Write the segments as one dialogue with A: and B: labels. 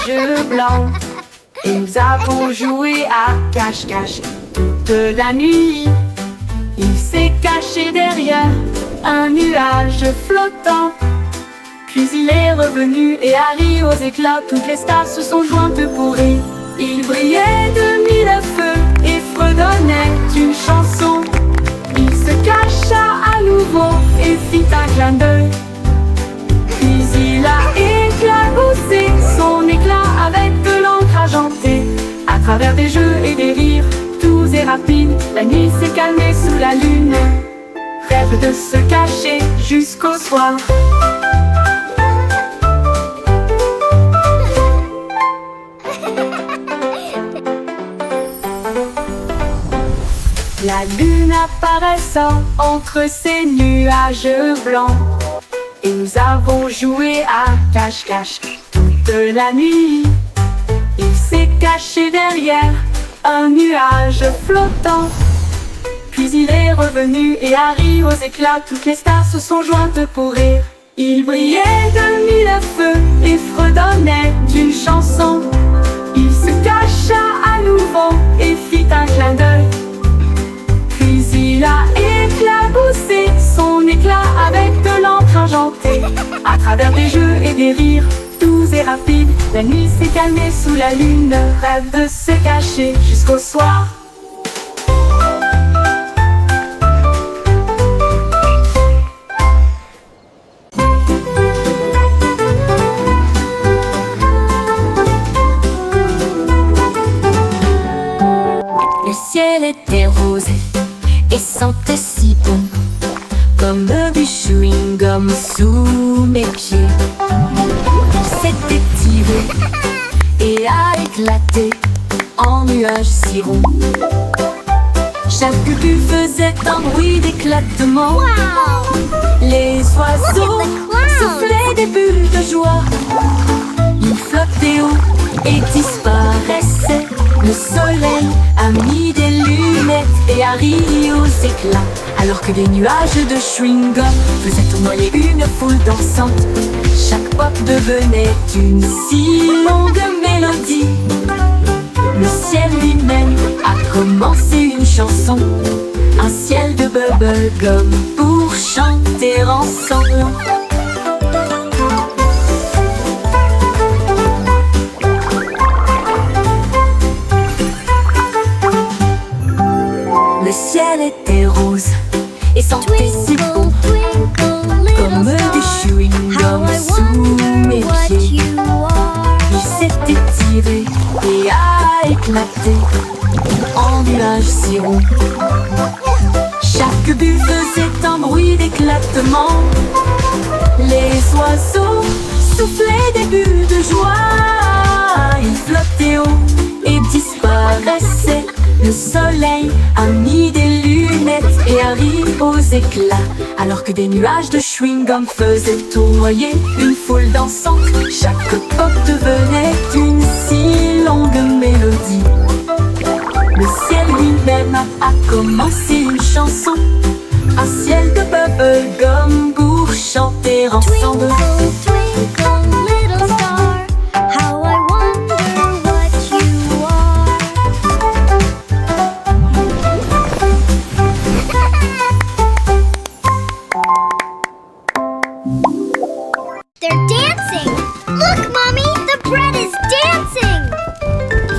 A: nuages blancs. Et nous avons joué à cache-cache toute la nuit. Il s'est caché derrière un nuage flottant. Puis il est revenu et a ri aux éclats. Toutes les stars se sont jointes pour rire. Il brillait de mille feux et fredonnait une chanson. Il se cacha à nouveau et fit un clin d'œil. Puis il a éclaboussé son éclat avec de l'encre argentée. À travers des jeux et des rires, doux et rapides, la nuit s'est calmée sous la lune. Rêve de se cacher jusqu'au soir. La lune apparaissant entre ces nuages blancs. Et nous avons joué à cache-cache toute la nuit. Il s'est caché derrière un nuage flottant. Puis il est revenu et a ri aux éclats. Toutes les stars se sont jointes pour rire. Il brillait de mille feux et fredonnait d'une chanson. Il se cacha à nouveau et fit un clin d'œil. Puis il a éclaboussé son éclat avec de l'encre argentée. À travers des jeux et des rires, doux et rapides, la nuit s'est calmée sous la lune. Rêve de se cacher jusqu'au soir.
B: Le ciel était rose et sentait si bon, comme du chewing-gum sous mes pieds. Il s'était tiré et a éclaté en nuages si ronds. Chaque bulle faisait un bruit d'éclatement. Les oiseaux soufflaient des bulles de joie. Ils flottaient haut et disparaissaient. Le soleil a mis des lunettes et a ri aux éclats, alors que des nuages de chewing-gum faisaient tournoyer une foule dansante. Chaque pop devenait une si longue mélodie. Le ciel lui-même a commencé une chanson, un ciel de bubblegum pour chanter ensemble. Le ciel était rose et sentait si bon, comme du chewing-gum sous mes pieds. Il s'était tiré et a éclaté en nuages si ronds. Chaque bulle faisait un bruit d'éclatement. Les oiseaux soufflaient des bulles de joie. Ils flottaient haut et disparaissaient. Le soleil a mis des lunettes et a ri aux éclats, alors que des nuages de chewing-gum faisaient tournoyer une foule dansante. Chaque pop devenait une si longue mélodie. Le ciel lui-même a commencé une chanson, un ciel de bubblegum pour chanter ensemble.
C: They're dancing! Look, Mommy! The bread is dancing!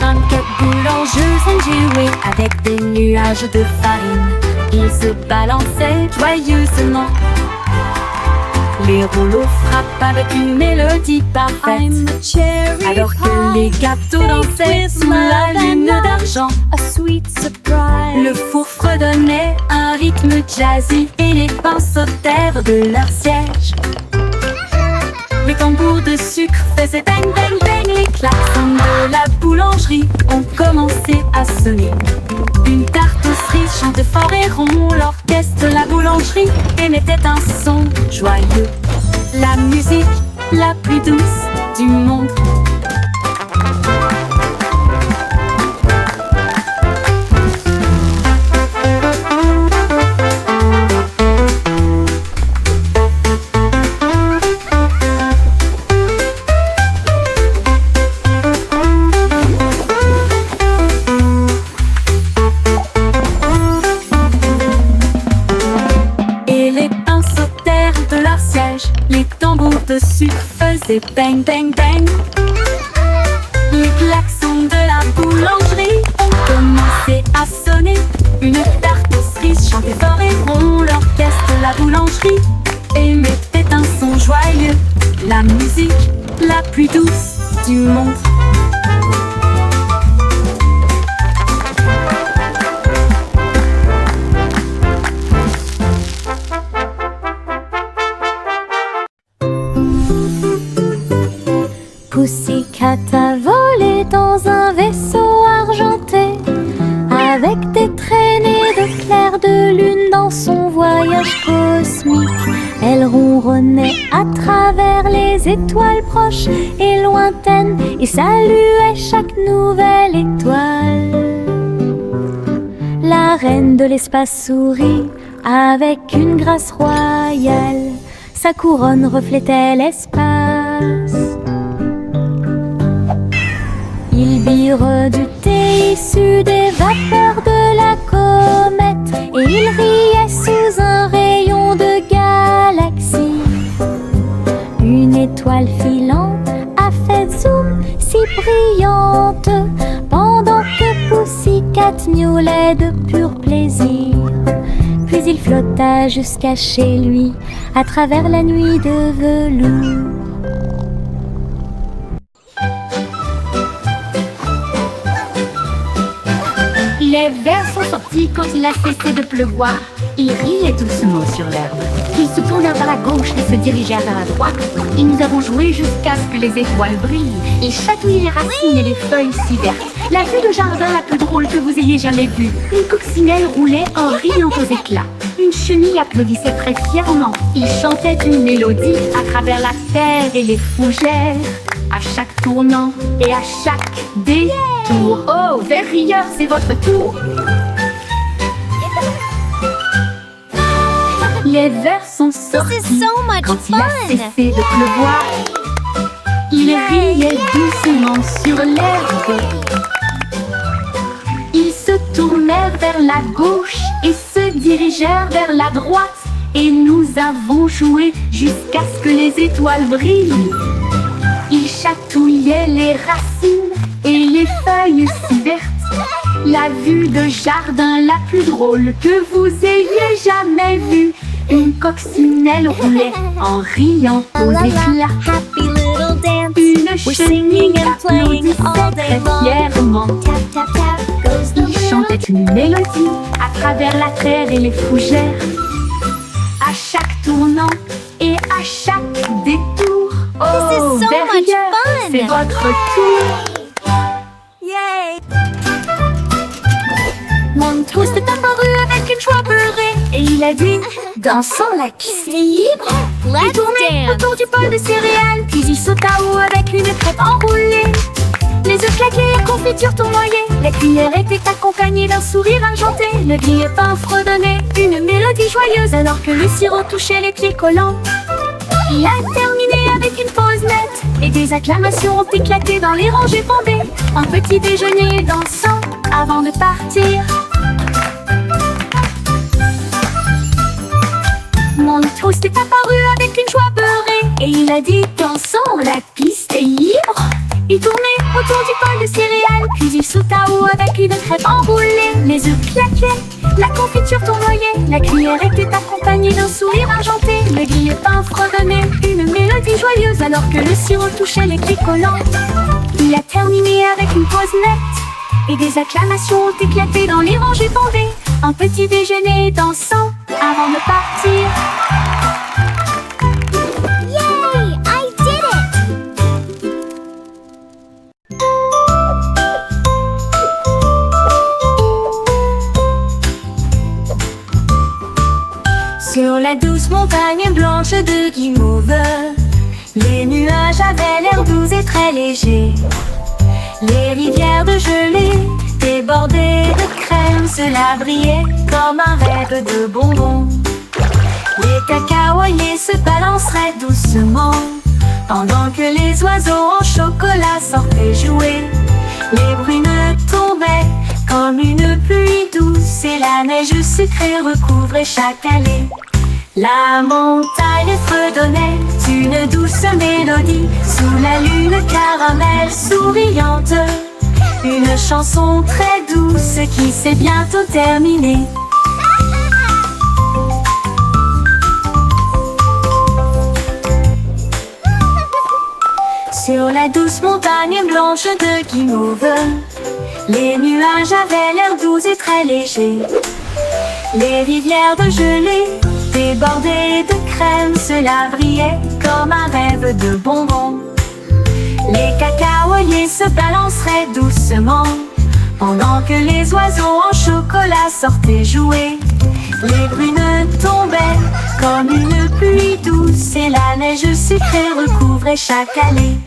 B: 24 boulangeuses ont joué avec des nuages de farine. Ils se balançaient joyeusement. Les rouleaux frappent avec une mélodie parfaite, alors que les gâteaux dansaient sous la lune d'argent. Le four fredonnait un rythme jazzy et les pains sautèrent de leur siège. Les tambours de sucre faisaient bang bang bang. Les klaxons de la boulangerie ont commencé à sonner. Une tarte aux cerises chantait fort et rond. L'orchestre de la boulangerie émettait un son joyeux. La musique la plus douce du monde. c'est bang bang bang. Les klaxons de la boulangerie ont commencé à sonner. Une tarte aux cerises chantait fort et rond. L'orchestre de la boulangerie émettait un son joyeux, la musique la plus douce du monde.
D: Pussycat a volé dans un vaisseau argenté, avec des traînées de clair de lune dans son voyage cosmique. Elle ronronnait à travers les étoiles proches et lointaines et saluait chaque nouvelle étoile. La reine de l'espace sourit avec une grâce royale. Sa couronne reflétait l'espace. Il bire du thé issu des vapeurs de la comète et il riait sous un rayon de galaxie. Une étoile filante a fait zoom si brillante pendant que Pussycat miaulait de pur plaisir. Puis il flotta jusqu'à chez lui à travers la nuit de velours.
B: Les vers sont sortis quand il a cessé de pleuvoir. Il riait doucement sur l'herbe. Ils se tournèrent vers la gauche et se dirigèrent vers la droite. Et nous avons joué jusqu'à ce que les étoiles brillent. Ils chatouillaient les racines et les feuilles si vertes. La vue de jardin la plus drôle que vous ayez jamais vue. Une coccinelle roulait en riant aux éclats. Une chenille applaudissait très fièrement. Il chantait une mélodie à travers la terre et les fougères. À chaque tournant et à chaque détour. Oh, vers rieur, c'est votre tour. Les vers sont sortis
C: This is so much
B: quand il a
C: fun.
B: cessé de pleuvoir. Il riait doucement sur l'herbe. Ils se tournèrent vers la gauche et se dirigèrent vers la droite. Et nous avons joué jusqu'à ce que les étoiles brillent. Il chatouillait les racines et les feuilles si vertes. La vue de jardin la plus drôle que vous ayez jamais vue. Une coccinelle roulait en riant aux éclats.
C: Happy little dance.
B: Une
C: We're
B: chenille
C: singing and playing all
B: applaudissait
C: day
B: très
C: long.
B: fièrement.
C: Tap tap tap goes the
B: Il
C: little.
B: chantait une mélodie à travers la terre et les fougères. À chaque tournant et à chaque détour. Oh,
C: This is so much
B: derrière,
C: fun.
B: c'est votre tour.
C: Yay!
B: Montrose est apparu avec une joie beurrée et il a dit, dansons la piste libre. Il
C: Let's
B: tournait
C: dance.
B: autour du bol de céréales, puis il sauta haut avec une crêpe enroulée. Les œufs claqués, la confiture tournoyait, la cuillère était accompagnée d'un sourire argenté. Le grille-pain fredonnait une mélodie joyeuse alors que le sirop touchait les pieds collants. Il a terminé avec une pause nette et des acclamations ont éclaté dans les rangées bombées. Un petit déjeuner dansant avant de partir. Montrose est apparu avec une joie beurrée et il a dit, dansons, la piste est libre. Il tournait autour du bol de céréales, puis il sauta haut avec une crêpe enroulée. Les œufs claquaient, la confiture tournoyait, la cuillère était accompagnée d'un sourire argenté. Le grille-pain fredonnait une mélodie joyeuse alors que le sirop touchait les pieds collants. Il a terminé avec une pause nette et des acclamations ont éclaté dans les rangées bondées. Un petit déjeuner dansant avant de partir.
C: Yay! I did it!
D: Sur la douce montagne blanche de Guimauve, les nuages avaient l'air doux et très légers. Les rivières de gelée débordées de crème, cela brillait comme un rêve de bonbons. Les cacaoyers se balanceraient doucement pendant que les oiseaux en chocolat sortaient jouer. Les brunes tombaient comme une pluie douce et la neige sucrée recouvrait chaque allée. La montagne fredonnait une douce mélodie sous la lune caramel souriante. Une chanson très douce qui s'est bientôt terminée. Sur la douce montagne blanche de Guimauve, les nuages avaient l'air doux et très légers. Les rivières de gelée débordées de crème, cela brillait comme un rêve de bonbons. Les cacaoyers se balanceraient doucement pendant que les oiseaux en chocolat sortaient jouer. Les brunes tombaient comme une pluie douce et la neige sucrée recouvrait chaque allée.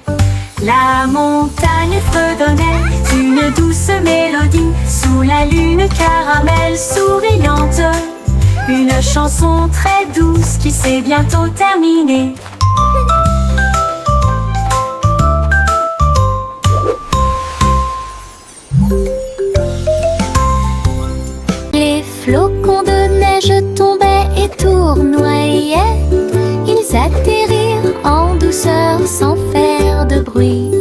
D: La montagne fredonnait une douce mélodie sous la lune caramel souriante. Une chanson très douce qui s'est bientôt terminée.
B: Les flocons de neige tombaient et tournoyaient. Ils atterrirent en douceur sans faire de bruit.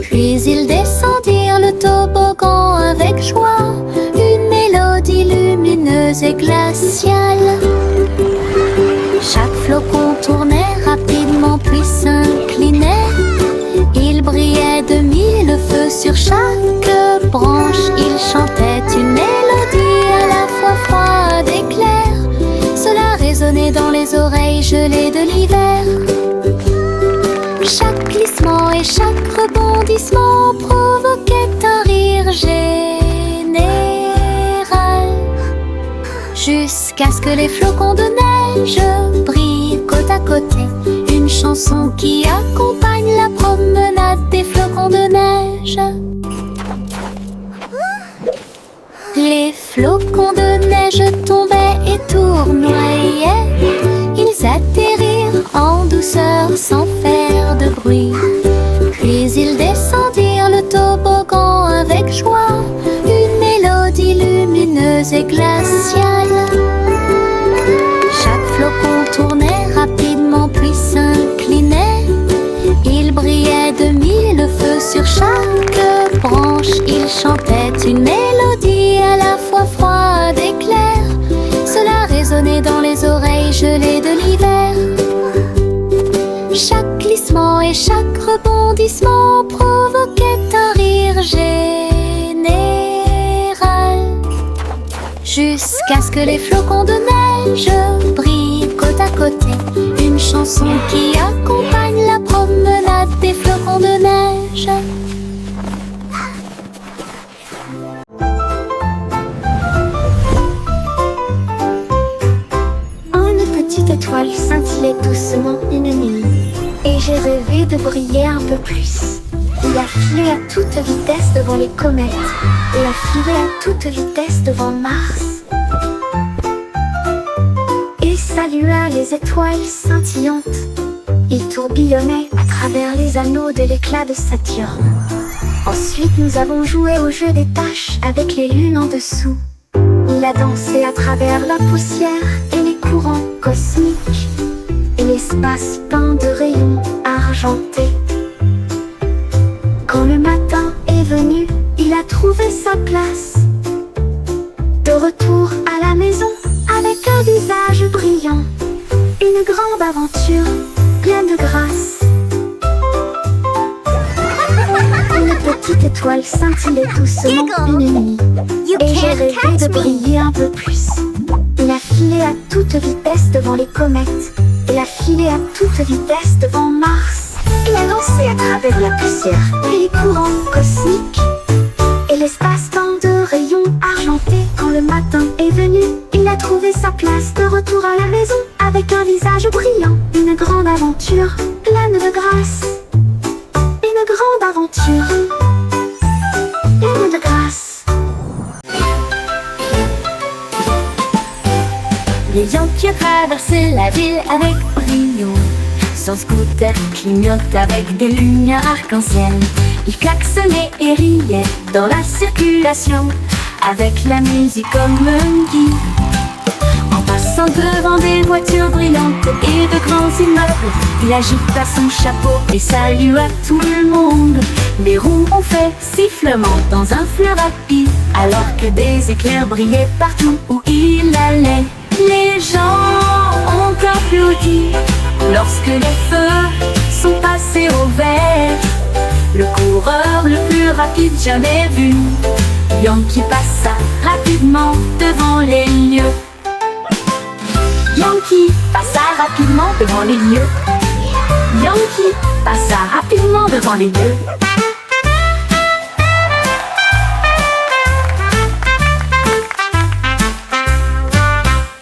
B: Puis ils descendirent le toboggan avec joie. Une mélodie lumineuse et glaciale. Chaque flocon tournait rapidement puis s'inclinait. Il brillait de mille feux sur chaque branche. Il chantait une mélodie à la fois froide et claire. Cela résonnait dans les oreilles gelées de l'hiver. Chaque glissement et chaque rebondissement provoquait un rire général. Jusqu'à ce que les flocons de neige brillent côte à côté. Une chanson qui accompagne la promenade des flocons de neige. Les flocons de neige tombaient et tournoyaient. Ils atterrirent en douceur sans faire de bruit. Puis ils descendirent le toboggan avec joie. Une mélodie lumineuse et glaciale. Chaque flocon tournait rapidement puis s'inclinait. Il brillait de mille feux sur chaque branche. Il chantait une mélodie à la fois froide et claire. Cela résonnait dans les oreilles gelées de l'hiver. Chaque glissement et chaque rebondissement provoquait un rire général. Jusqu'à ce que les flocons de neige brillent côte à côté. Une chanson qui accompagne la promenade des flocons de neige.
C: Une petite étoile scintillait doucement une nuit, et j'ai rêvé de briller un peu plus. Il a filé à toute vitesse devant les comètes, et a filé à toute vitesse devant Mars. Et salua les étoiles scintillantes. Il tourbillonnait à travers les anneaux de l'éclat de Saturne. Ensuite nous avons joué au jeu des taches avec les lunes en dessous. Il a dansé à travers la poussière et les courants cosmiques, et l'espace peint de rayons argentés. Quand le matin est venu, il a trouvé sa place. De retour à la maison, avec un visage brillant. Une grande aventure, pleine de grâce. Une petite étoile scintillait doucement une nuit, et j'ai rêvé de briller un peu plus. Il a filé à toute vitesse devant les comètes, et a filé à toute vitesse devant Mars. Il a lancé à travers la poussière et les courants cosmiques, et l'espace-temps de rayons argentés. Quand le matin est venu, il a trouvé sa place. De retour à la maison, avec un visage brillant. Une grande aventure, pleine de grâce. Une grande aventure, pleine de grâce.
D: Les Yankees traversaient la ville avec brio. Son scooter clignote avec des lumières arc-en-ciel. Il klaxonnait et riait dans la circulation, avec la musique comme un guide. En passant passant devant des voitures brillantes et de grands immeubles, il agita son chapeau et salua tout le monde. Les roues ont fait sifflement dans un flux rapide, alors que des éclairs brillaient partout où il allait. Les gens ont applaudi lorsque les feux sont passés au vert. Le coureur le plus rapide jamais vu, Yankee passa rapidement devant les lieux. Yankee passa rapidement devant les lieux. Yankee passa rapidement devant les lieux.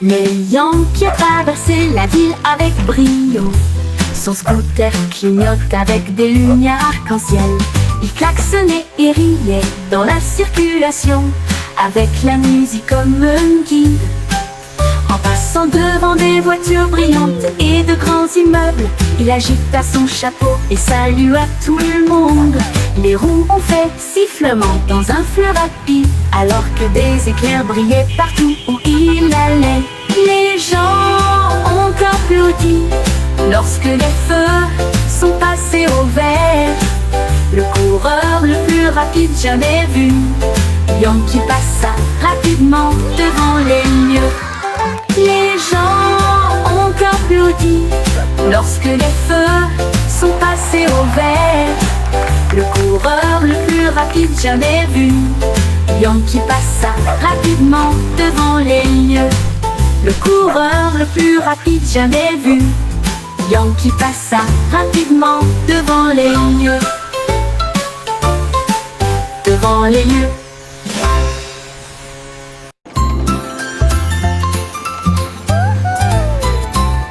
D: Mais Yankee a traversé la ville avec brio. Son scooter clignote avec des lumières arc-en-ciel. Il klaxonnait et riait dans la circulation, avec la musique comme un guide. En passant devant des voitures brillantes et de grands immeubles, il agita son chapeau et salua tout le monde. Les roues ont fait sifflement dans un flux rapide, alors que des éclairs brillaient partout où il allait. Les gens ont applaudi lorsque les feux sont passés au vert. Le coureur le plus rapide jamais vu, Yankee passa rapidement devant les lieux. Les gens ont applaudi lorsque les feux sont passés au vert. Le coureur le plus rapide jamais vu, Yankee passa rapidement devant les lieux. Le coureur le plus rapide jamais vu, Yankee passa rapidement devant les lieux. Devant les lieux.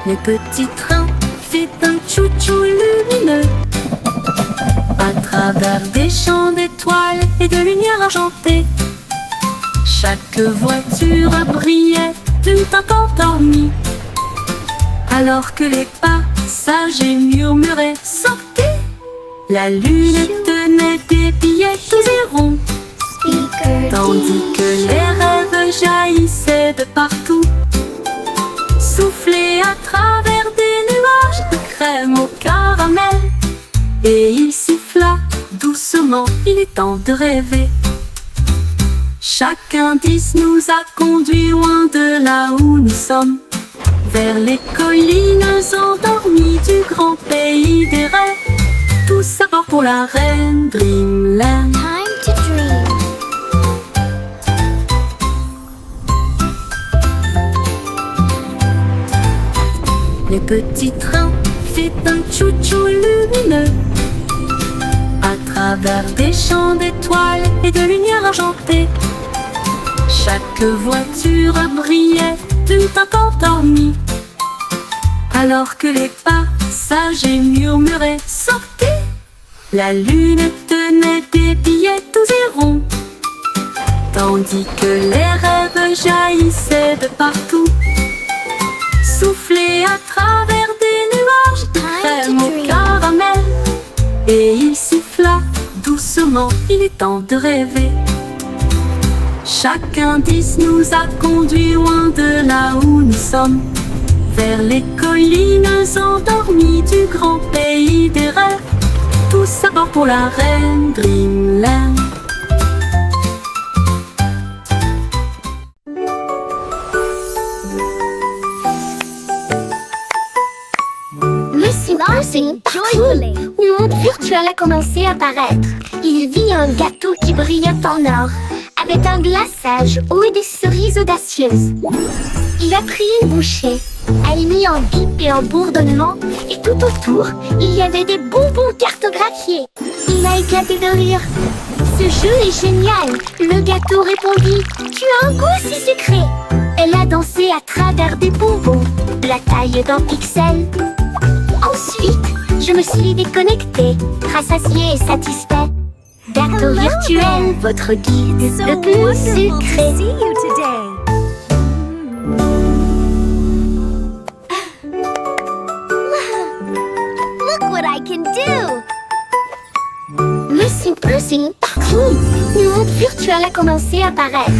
D: Le petit train fait un chou-chou lumineux à travers des champs d'étoiles et de lumière argentée. Chaque voiture brillait d'une teinte endormie, alors que les passagers murmuraient « Sortez !» La lune tenait des billets tous et ronds, tandis que les rêves jaillissaient de partout, soufflés à travers des nuages de crème au caramel. Et il siffla doucement, il est temps de rêver. Chaque indice nous a conduits loin de là où nous sommes, vers les collines endormies du grand pays des rêves. Tout ça part pour la reine Dreamland.
C: Time to dream.
D: Le petit train fait un chou-chou lumineux à travers des champs d'étoiles et de lumière argentée. Chaque voiture brillait d'une teinte endormie, alors que les passagers murmuraient « Sortez !» La lune tenait des billets tous et ronds, tandis que les rêves jaillissaient de partout, soufflés à travers des nuages de crème au caramel. Et il siffla doucement, il est temps de rêver. Chaque indice nous a conduits loin de là où nous sommes, vers les collines endormies du grand pays des rêves. Tout ça part pour la reine Dreamland.
C: Lucy Pussy, joyfully. Le monde virtuel a commencé à apparaître. Il vit un gâteau qui brillait en or, avec un glaçage haut et des cerises audacieuses. Il a pris une bouchée, a émis en bip et en bourdonnement, et tout autour, il y avait des bonbons cartographiés. Il a éclaté de rire. Ce jeu est génial, le gâteau répondit. Tu as un goût si sucré. Elle a dansé à travers des bonbons, la taille d'un pixel. Ensuite, je me suis déconnectée, rassasiée et satisfait. Gâteau virtuel, votre guide le plus sucré.
E: Look what I can do!
C: Lucy Pussy partout. Le monde virtuel a commencé à apparaître.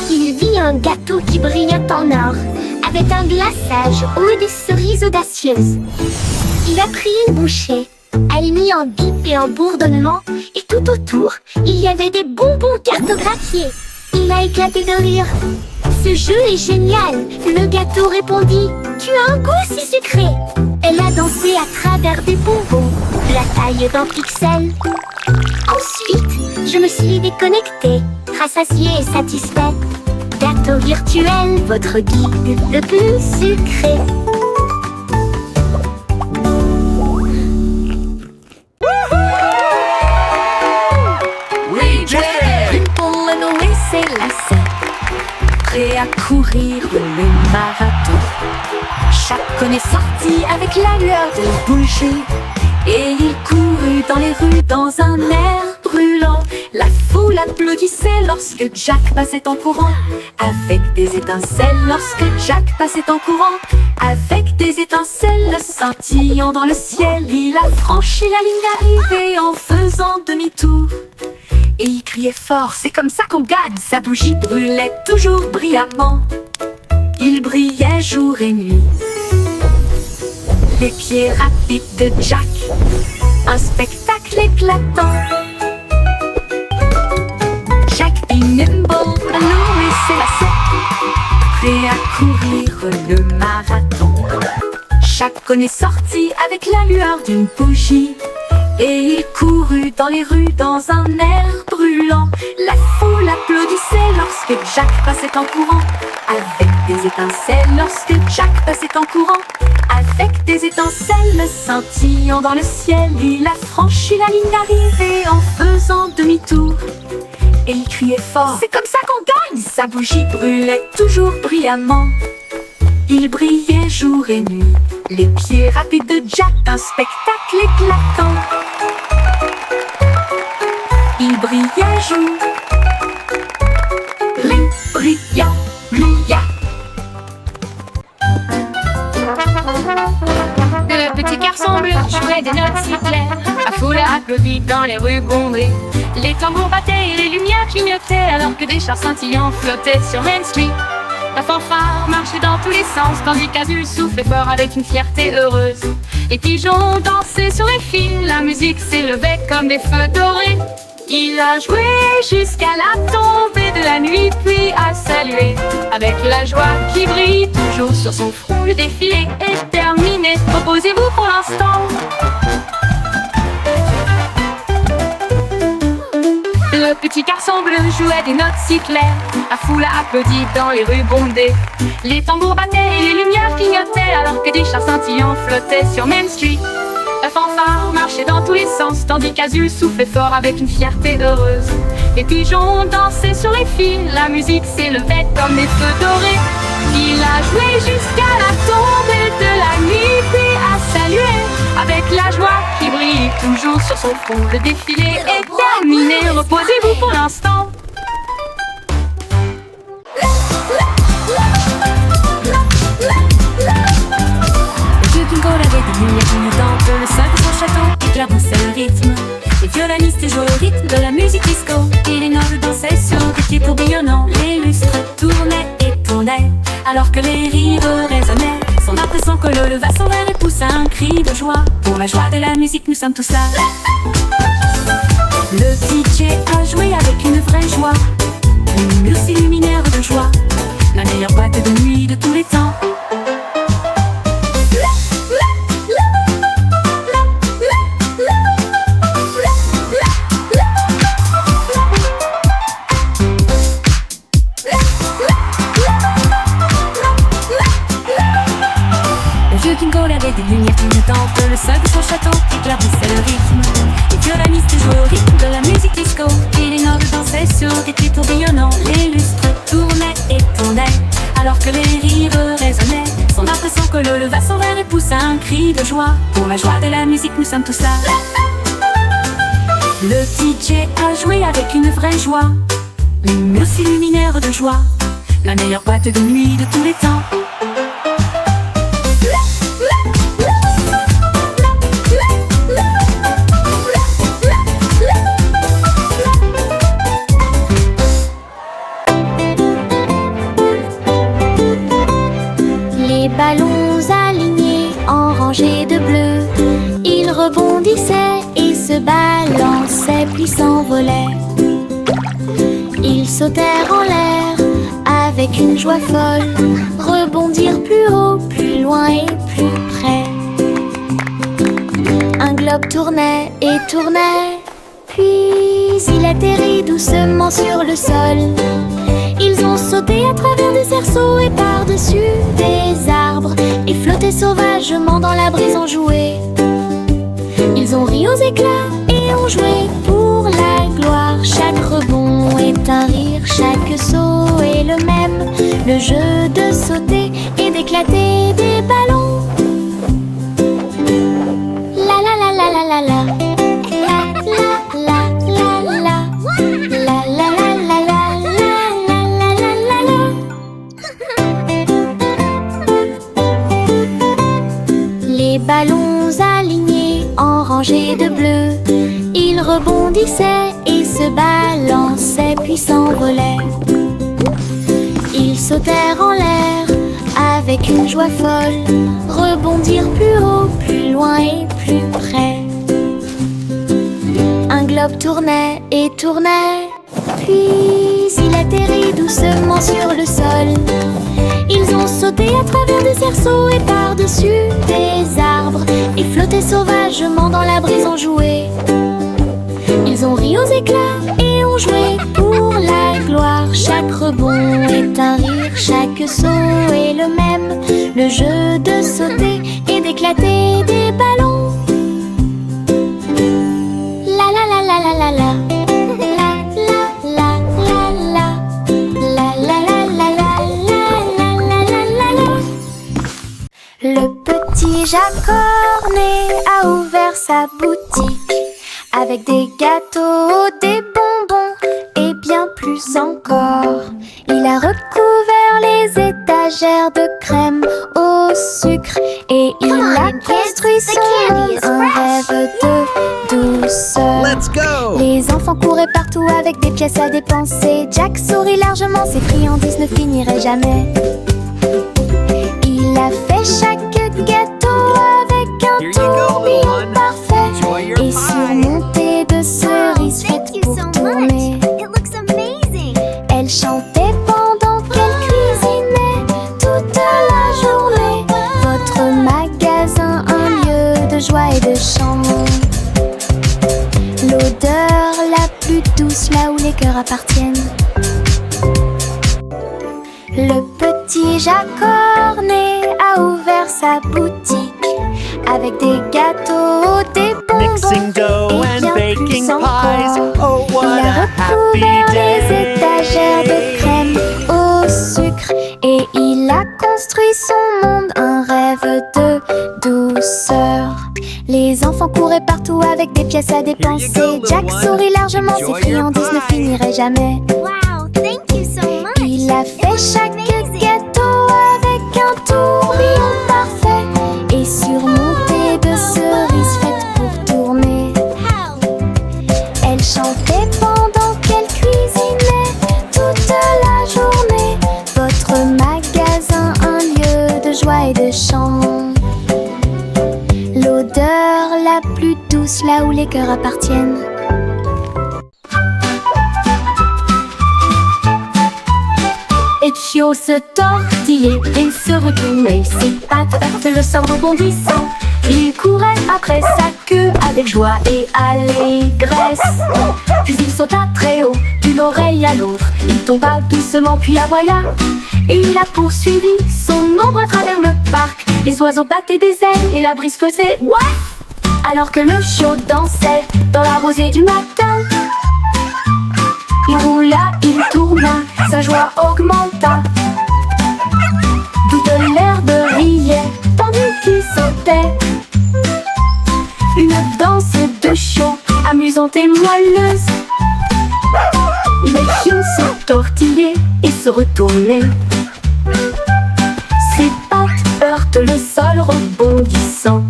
C: Il vit un gâteau qui brillait en or, avait un glaçage ou des cerises audacieuses. Il a pris une bouchée, alignée en bip et en bourdonnement, et tout autour, il y avait des bonbons cartographiés. Il a éclaté de rire. Ce jeu est génial, le gâteau répondit. Tu as un goût si sucré. Elle a dansé à travers des bonbons, la taille d'un pixel. Ensuite, je me suis déconnectée, rassasiée et satisfaite. Gâteau virtuel, votre guide le plus sucré.
B: Dimple and Louis s'élançaient, prêts à courir le marathon. Chacun est sorti avec la lueur de bougie, et il courut dans les rues dans un air brûlant. La foule applaudissait lorsque Jack passait en courant, avec des étincelles lorsque Jack passait en courant. Avec des étincelles scintillant dans le ciel, il a franchi la ligne d'arrivée en faisant demi-tour. Et il criait fort, c'est comme ça qu'on gagne. Sa bougie brûlait toujours brillamment. Il brillait jour et nuit. Les pieds rapides de Jack, un spectacle éclatant. Jack et nimble, Louis s'élançait, prêt à courir le marathon. Chacun est sorti avec la lueur d'une bougie, et il courut dans les rues dans un air brûlant. La foule applaudissait lorsque Jack passait en courant, avec des étincelles lorsque Jack passait en courant. Avec des étincelles scintillant dans le ciel, il a franchi la ligne d'arrivée en faisant demi-tour. Et il criait fort, c'est comme ça qu'on gagne. Sa bougie brûlait toujours brillamment. Il brillait jour et nuit, les pieds rapides de Jack, un spectacle éclatant. Il brillait jour, brillant, brillant.
D: Le petit garçon bleu jouait des notes si claires. La foule applaudit dans les rues bondées. Les tambours battaient et les lumières clignotaient, alors que des chars scintillants flottaient sur Main Street. La fanfare marchait dans tous les sens, tandis qu'Azul soufflait fort avec une fierté heureuse. Les pigeons dansaient sur les fils, la musique s'élevait comme des feux dorés. Il a joué jusqu'à la tombée de la nuit, puis a salué avec la joie qui brille toujours sur son front. Le défilé est terminé, reposez-vous pour l'instant. Le petit garçon bleu jouait des notes si claires. La foule a applaudi dans les rues bondées. Les tambours battaient et les lumières clignotaient, alors que des chars scintillants flottaient sur Main Street. La fanfare marchait dans tous les sens, tandis qu'Azul soufflait fort avec une fierté heureuse. Les pigeons dansaient sur les fils, la musique s'élevait comme des feux dorés. Il a joué jusqu'à la tombée de la nuit, puis a salué avec la joie qui brille toujours sur son front. Le défilé est terminé, reposez-vous pour l'instant.
B: Jingle avait des lumières clignotantes, le sol de son château éclaboussait le rythme. Les violonistes jouaient au rythme de la musique disco, et les nobles dansaient sur des pieds tourbillonnants. Les lustres tournaient et tournaient, alors que les rires résonnaient. Son arbre et son colo leva son verre et poussa un cri de joie. Pour la joie de la musique, nous sommes tous là. Le DJ a joué avec une vraie joie. Les murs s'illuminèrent de joie, la meilleure boîte de nuit de tous les temps. Jingle avait des lumières clignotantes, le sol de son château éclaircissait le rythme. Les violonistes jouaient au rythme de la musique disco, et les nobles dansaient sur des pieds tourbillonnants. Les lustres tournaient et tournaient, alors que les rires résonnaient. Son arbre et son colo leva son verre et poussa un cri de joie. Pour la joie de la musique, nous sommes tous là. Le DJ a joué avec une vraie joie. Les murs s'illuminèrent de joie, la meilleure boîte de nuit de tous les temps. ballons alignés en rangées de bleu. Ils rebondissaient et se balançaient puis s'envolaient. Ils sautèrent en l'air avec une joie folle, rebondirent plus haut, plus loin et plus près. Un globe tournait et tournait, puis il atterrit doucement sur le sol. Ils ont sauté à travers des cerceaux et par-dessus des arbres et flotté sauvagement dans la brise en jouet. Ils ont ri aux éclats et ont joué pour la gloire. Chaque rebond est un rire, chaque saut est le même. Le jeu de sauter et d'éclater des ballons. La la la la la la la. Les ballons alignés en rangées de bleu, ils rebondissaient et se balançaient puis s'envolaient. Ils sautèrent en l'air avec une joie folle, rebondirent plus haut, plus loin et plus près. Un globe tournait et tournait, puis il atterrit doucement sur le sol. Ils ont sauté à travers des cerceaux et par-dessus des arbres et flotté sauvagement dans la brise en jouet. Ils ont ri aux éclats et ont joué pour la gloire. Chaque rebond est un rire, chaque saut est le même. Le jeu de sauter et d'éclater des ballons. La la la la la la la. Le petit Jacques Cornet a ouvert sa boutique avec des gâteaux, des bonbons et bien plus encore. Il a recouvert les étagères de crème au sucre et il a construit son monde, un rêve de douceur.
F: Let's go!
B: Les enfants couraient partout avec des pièces à dépenser. Jack sourit largement, ses friandises ne finiraient jamais. Il a fait chaque gâteau avec un tourbillon parfait et surmonté de cerises faites pour tourner. Elle chantait pendant qu'elle cuisinait toute la journée. Votre magasin, un lieu de joie et de chant. L'odeur la plus douce là où les cœurs appartiennent. Le petit Jacques Cornet a ouvert sa boutique avec des gâteaux, des
F: Mixing
B: bonbons
F: dough
B: et
F: and
B: bien
F: baking
B: plus
F: pies.
B: encore.
F: Oh, what
B: Il a
F: a happy
B: recouvert les
F: day!
B: étagères de crème au sucre et il a construit son monde, un rêve de douceur. Les enfants couraient partout avec des pièces à dépenser.
F: little
B: Jack
F: one.
B: sourit largement, ses
F: Enjoy your
B: friandises ne
F: pie.
B: finiraient jamais.
E: Wow, thank you so much.
B: Il a fait chaque gâteau avec un tourbillon parfait et surmonté de cerises faites pour tourner. Elle chantait pendant qu'elle cuisinait toute la journée. Votre magasin, un lieu de joie et de chant. L'odeur la plus douce là où les cœurs appartiennent.
D: Etchio se tortillait et se retournait, ses pattes heurtaient le sol rebondissant. Il courait après sa queue avec joie et allégresse. Puis il sauta très haut, d'une oreille à l'autre. Il tomba doucement puis à voilà. Et il a poursuivi son ombre à travers le parc. Les oiseaux battaient des ailes et la brise faisait what? Alors que le chiot dansait dans la rosée du matin. Il roula, il tourna, sa joie augmenta. Toute l'herbe riait, tandis qu'il sautait. Une danse de chiot, amusante et moelleuse. Les chiots se tortillaient et se retournaient. Ses pattes heurtent le sol rebondissant.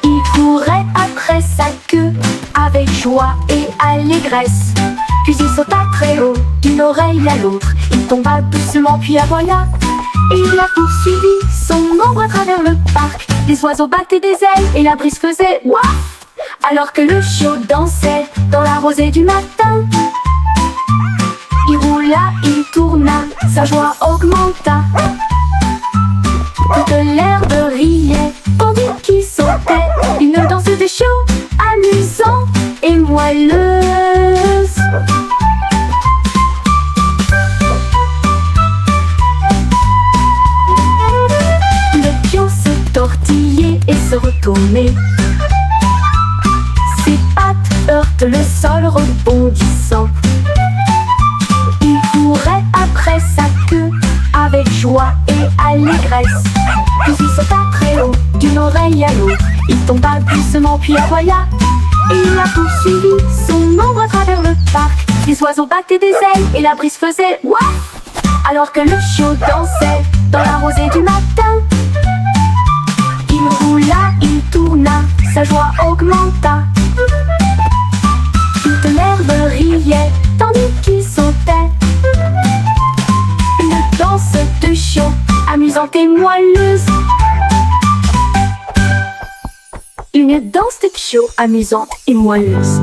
D: Il courait après sa queue avec joie et allégresse. Puis il sauta très haut, d'une oreille à l'autre. Il tomba doucement puis à voilà. Et il a poursuivi
A: ombre à travers le parc. Les oiseaux battaient des ailes et la brise faisait waf. Alors que le chiot dansait dans la rosée du matin. Il roula, il tourna, sa joie augmenta. Toute l'herbe riait, tandis qu'il sautait. Une danse de chiot, amusant et moelleuse. Le pion se tortillait et se retournait. Ses pattes heurtent le sol rebondissant. Il courait après sa queue avec joie et allégresse. Puis il sauta très haut, d'une oreille à l'autre. Il tomba doucement puis aboya. Et il a poursuivi son ombre à travers le parc. Les oiseaux battaient des ailes et la brise faisait waf. Alors que le chiot dansait dans la rosée du matin. Il roula, il tourna, sa joie augmenta. Toute l'herbe riait, tandis qu'il sautait. Une danse de chiot, amusante et moelleuse. Une danse de chiot, amusante et moelleuse.